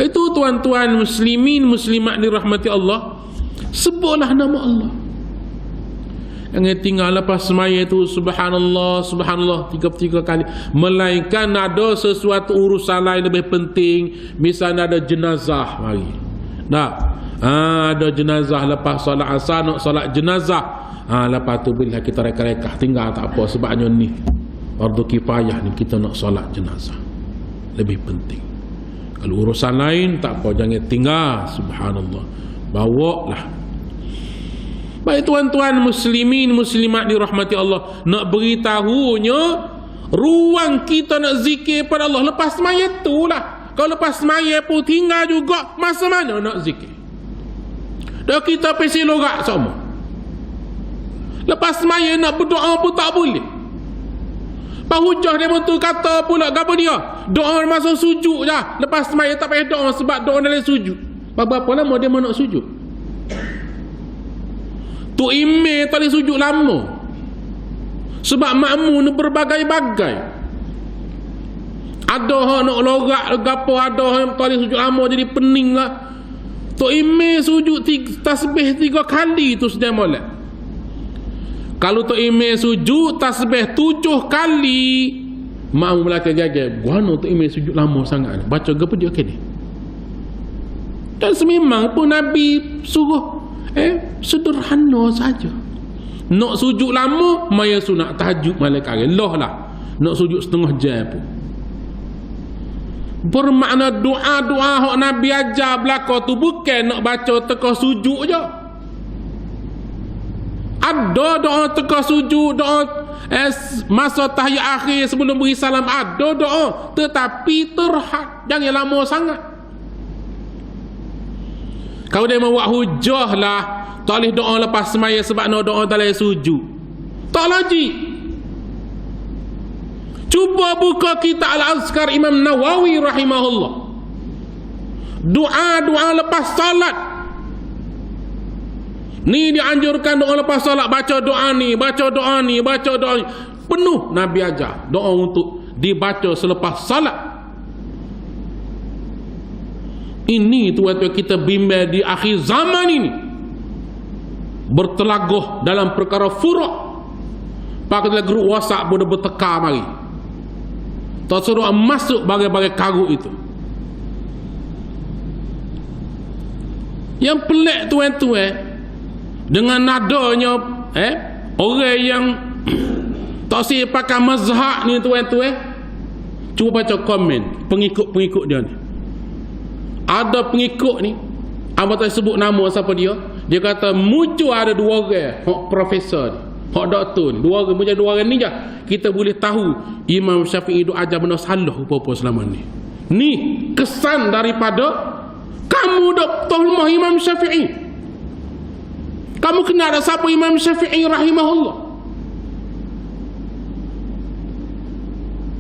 Itu tuan-tuan muslimin muslimat dirahmati Allah, sebutlah nama Allah. Yang tinggal lepas semaya itu subhanallah 33 kali. Melainkan ada sesuatu urusan lain lebih penting. Misalnya ada jenazah mari. Ada jenazah lepas solat asar, nak solat jenazah. Lepas tu bila kita reka-reka tinggal tak apa, sebabnya ni fardu kifayah ni, kita nak solat jenazah lebih penting. Kalau urusan lain tak apa, jangan tinggal. Subhanallah, bawalah. Baik tuan-tuan muslimin muslimat dirahmati Allah, nak beritahunya ruang kita nak zikir pada Allah lepas semaya tu lah. Kalau lepas semaya pun tinggal juga, masa mana nak zikir? Dah kita pesi lorak semua. Lepas semaya nak berdoa pun tak boleh. Pak hujah dia pun tu kata pula apa dia? Doa masa sujud je. Lepas semaya tak payah doa sebab doa dalam sujud. Berapa lama dia nak sujud? Tu email tak boleh sujud lama. Sebab makmum ni berbagai-bagai. Ada hak nak lorak gapo, ada hak tak boleh sujud lama jadi pening lah. Tu email sujud tasbih 3 kali tu sudah molek. Kalau tu email sujud tasbih 7 kali, makmum belakang jaga. Guano tu email sujud lama sangat. Baca gapo dia kini. Dan sememang pun Nabi suruh sederhana saja. Nak sujud lama, maya sunat tahajud malaikat Allah lah. Nak sujud setengah jam pun. Bermakna doa-doa hak Nabi ajar belaka tu bukan nak baca teka sujud je. Ada doa teka sujud, doa masa tahiyat akhir sebelum beri salam, ada doa, tetapi terhad, jangan lama sangat. Kalau dia mau buat hujah lah, tak boleh doa lepas semaya sebab nak doa dalam sujud, tak logik. Cuba buka kitab Al-Azkar Imam Nawawi rahimahullah. Doa-doa lepas salat ni dianjurkan, doa lepas salat, baca doa ni, baca doa ni, baca doa ni. Penuh Nabi ajar doa untuk dibaca selepas salat. Ini tuan-tuan kita bimbang di akhir zaman ini, bertelagoh dalam perkara furuk. Pakai grup WhatsApp boleh bertekar mari. Tak suruh masuk bagai-bagai karut itu. Yang pelik tuan-tuan, dengan nadanya orang yang tak sih pakai mazhab ni tuan-tuan, Cuba baca komen pengikut-pengikut dia ni. Ada pengikut ni, abang tak sebut nama siapa dia. Dia kata muncul ada dua orang, hak profesor ni, hak doktor ni, dua orang, macam dua orang ni je kita boleh tahu Imam Syafi'i duk ajar benda salah apa-apa selama ni. Ni kesan daripada kamu duk tolmah Imam Syafi'i. Kamu kenal ada siapa Imam Syafi'i rahimahullah?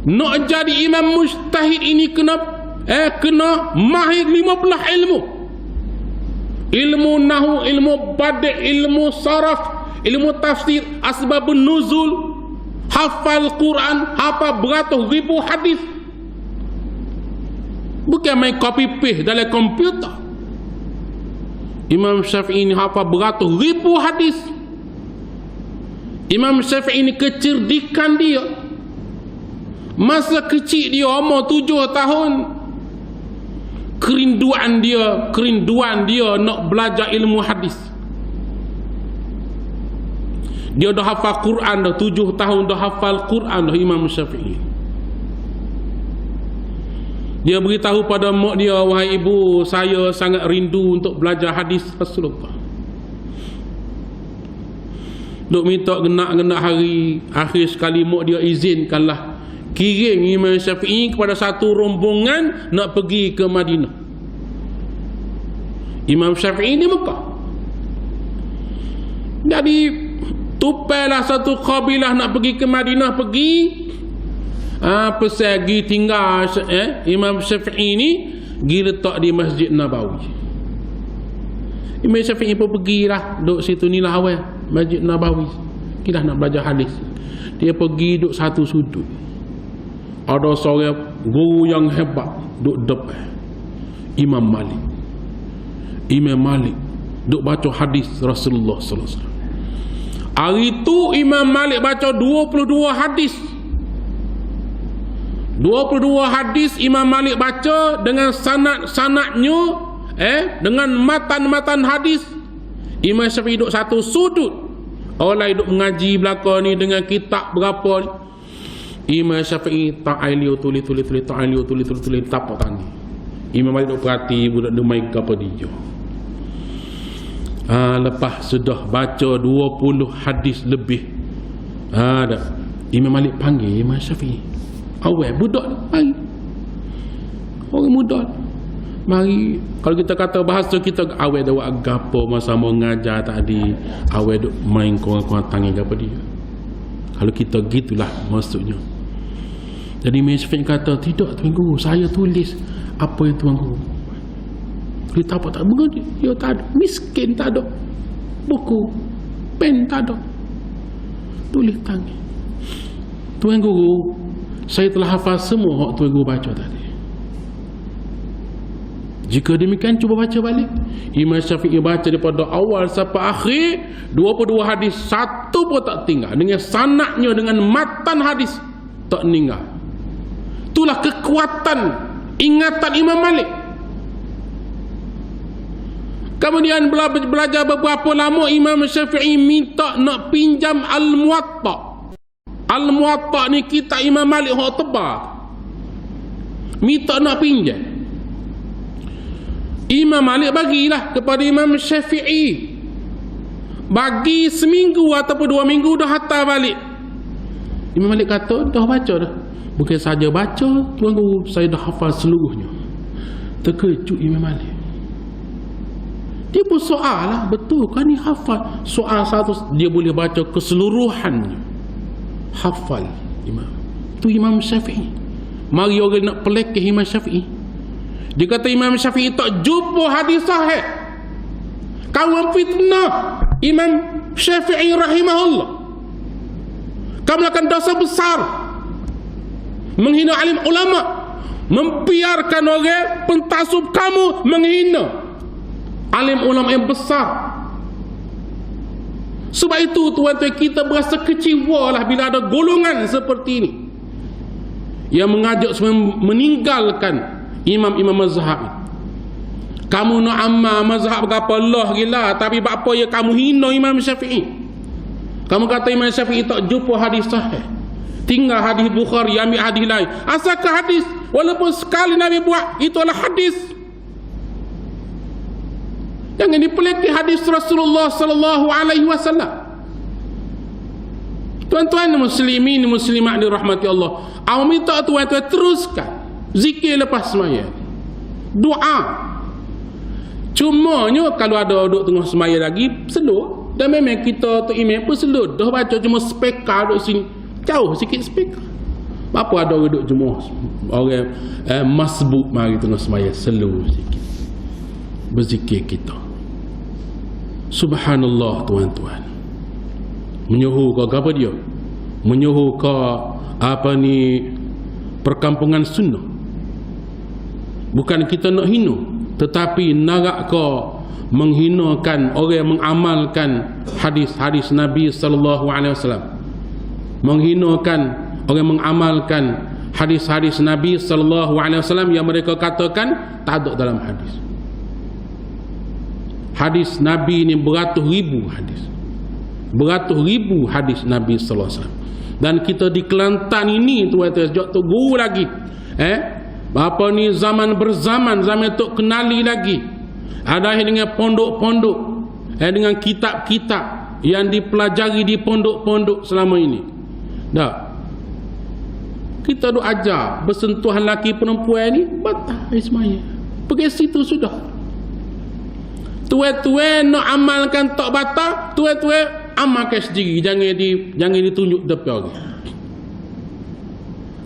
Nak jadi imam mujtahid ini kena mahir 15 ilmu. Ilmu nahu, ilmu badi', ilmu saraf, ilmu tafsir, asbabun nuzul, hafal Quran, hafal beratus ribu hadis. Bukan main copy paste dalam komputer. Imam Syafi'i ini hafal beratus ribu hadis. Imam Syafi'i ini kecerdikan dia, masa kecil dia umur 7 tahun, kerinduan dia nak belajar ilmu hadis. Dia dah hafal Quran dah 7 tahun, dah hafal Quran dah Imam Syafi'i. Dia beritahu pada mak dia, wahai ibu, saya sangat rindu untuk belajar hadis Rasulullah. Duk minta genak-genak hari, akhir sekali mak dia izinkanlah kirim Imam Syafi'i kepada satu rombongan nak pergi ke Madinah. Imam Syafi'i di Mekah. Jadi tupailah satu kabilah nak pergi ke Madinah, pergi persegi tinggal Imam Syafi'i ni pergi letak di Masjid Nabawi. Imam Syafi'i pun pergilah duduk situ ni lah awal Masjid Nabawi. Kita nak belajar hadis. Dia pergi duduk satu sudut. Ada seorang guru yang hebat duduk depan, Imam Malik. Imam Malik duduk baca hadis Rasulullah sallallahu alaihi wasallam. Hari itu Imam Malik baca 22 hadis. 22 hadis Imam Malik baca dengan sanad-sanadnya, dengan matan-matan hadis. Imam Syafi'i duduk satu sudut. Orang lain duduk mengaji belakang ni dengan kitab berapa ni. Imam Syafi'i ta'aliu tulis ta'aliu tulis tapak tangan. Imam Malik duk perhati budak demai apa dia. Lepas sudah baca 20 hadis lebih, dah Imam Malik panggil Imam Syafi'i. Awal budak mari. Orang muda mari. Kalau kita kata bahasa kita, awal dah buat gapo masa mau ngajar tadi, awal duk main korang-korang tangan gapo dia. Kalau kita gitulah maksudnya. Jadi Imam Syafi'i kata, tidak Tuan Guru, saya tulis apa yang Tuan Guru. Kita apa tak mengerti, dia tak ada, miskin tak ada, buku, pen tak ada, tulis tangan. Tuan Guru, saya telah hafal semua yang Tuan Guru baca tadi. Jika demikian, cuba baca balik. Imam Syafi'i baca daripada awal sampai akhir 22 hadis, satu pun tak tinggal, dengan sanadnya, dengan matan hadis tak tinggal. Itulah kekuatan ingatan Imam Malik. Kemudian belajar beberapa lama, Imam Syafi'i minta nak pinjam Al-Muwatta. Al-Muwatta ni kitab Imam Malik yang tebal, minta nak pinjam. Imam Malik bagilah kepada Imam Syafi'i. Bagi seminggu ataupun 2 minggu dah hantar balik. Imam Malik kata, dah baca dah. Bukan saja baca, Tuan Guru, saya dah hafal seluruhnya. Terkejut Imam Malik. Dia pun soal lah, betul kan ni hafal? Soal satu, dia boleh baca keseluruhannya. Hafal Imam. Itu Imam Syafi'i. Mari orang nak pelekeh Imam Syafi'i. Dia kata Imam Syafi'i tak jumpa hadis sahih. Kamu fitnah Imam Syafi'i rahimahullah. Kamu akan dosa besar, menghina alim ulama, membiarkan orang pentasub kamu menghina alim ulama yang besar. Sebab itu tuan-tuan, kita berasa kecewa lah bila ada golongan seperti ini yang mengajak semua meninggalkan imam-imam mazhab. Kamu nak amal mazhab berapa Allah gila, tapi apa ya kamu hina Imam Syafi'i? Kamu kata Imam Syafi'i tak jumpa hadis sahih. tinggal hadis Bukhari, ambil hadis lain. Asalkan hadis, walaupun sekali Nabi buat, itu adalah hadis. Jangan dipeliki hadis Rasulullah sallallahu alaihi wasallam. Tuan-tuan muslimin muslimat dirahmati Allah, awak minta tuan-tuan teruskan zikir lepas semaya, doa. Cumanya kalau ada duduk tengah semaya lagi slow, dan memang kita tu imam pun slow dah baca, cuma speaker duduk sini jauh sikit speaker. Apa ada orang duduk cuma orang masbuk mari tengah semaya slow sikit berzikir kita. Subhanallah tuan-tuan. Menyuruh ke apa dia? Menyuruh ke apa ni, perkampungan sunnah. Bukan kita nak hina, tetapi nak ke menghinakan orang yang mengamalkan hadis-hadis Nabi sallallahu alaihi wasallam. Menghinakan orang yang mengamalkan hadis-hadis Nabi sallallahu alaihi wasallam yang mereka katakan tak ada dalam hadis. Hadis Nabi ni beratus ribu hadis. Beratus ribu hadis Nabi sallallahu alaihi wasallam. Dan kita di Kelantan ini tuan-tuan sejak tu guru lagi. Apa ni zaman berzaman, zaman tu kenali lagi. Ada dengan pondok-pondok, dengan kitab-kitab yang dipelajari di pondok-pondok selama ini. Dah. Kita duk ajar bersentuhan laki perempuan ni batal semaya. Pergi situ sudah. Tuan-tuan nak amalkan tak batal, tuan-tuan amalkan sendiri, jangan ditunjuk depan orang.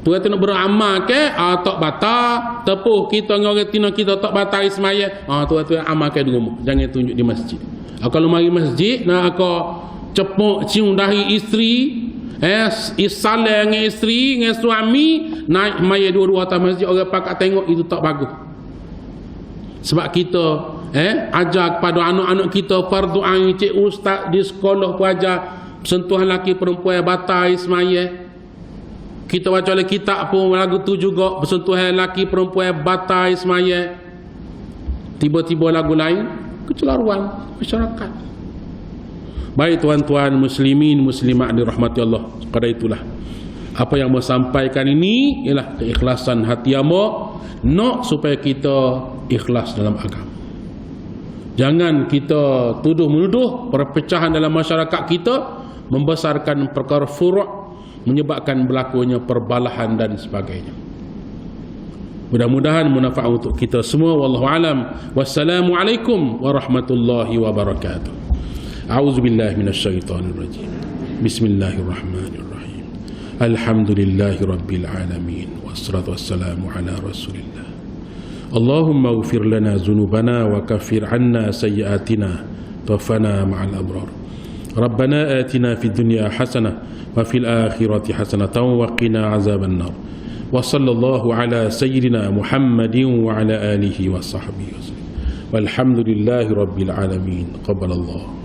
Tuan-tuan nak beramal ke tak batal, tepuh kita dengan orang tina kita tak batal semaya, tuan-tuan amalkan di rumah, jangan tunjuk di masjid. Kalau mari masjid nak cepuk cium dahi isteri, isalah dengan isteri dengan suami, naik maya dua-dua atas masjid, orang pakat tengok, itu tak bagus. Sebab kita ajar kepada anak-anak kita fardu ain, cik ustaz di sekolah pun ajar sentuhan laki perempuan batal semaya. Kita baca oleh kitab pun lagu tu juga bersentuhan laki perempuan batal semaya. Tiba-tiba lagu lain kecelaruan masyarakat. Baik tuan-tuan muslimin muslimat dirahmati Allah, pada itulah apa yang saya sampaikan ini ialah keikhlasan hati hamba nak supaya kita ikhlas dalam agama. Jangan kita tuduh-menuduh perpecahan dalam masyarakat kita, membesarkan perkara furu', menyebabkan berlakunya perbalahan dan sebagainya. Mudah-mudahan manfaat untuk kita semua. Wallahu alam. Wassalamualaikum warahmatullahi wabarakatuh. A'udzubillahi minasyaitonir rajim. Bismillahirrahmanirrahim. Alhamdulillahi rabbil alamin. Wassalatu wassalamu ala Rasulillah. Allahumma ighfir lana dhunubana wa kaffir 'anna sayyi'atina tawaffana ma'al abrar. Rabbana atina fid dunya hasanah wa fil akhirati hasanatan wa qina 'adzaban nar. Wa sallallahu ala sayyidina Muhammadin wa ala alihi wa sahbihi wasallam. Walhamdulillahi rabbil alamin. Qabbalallah.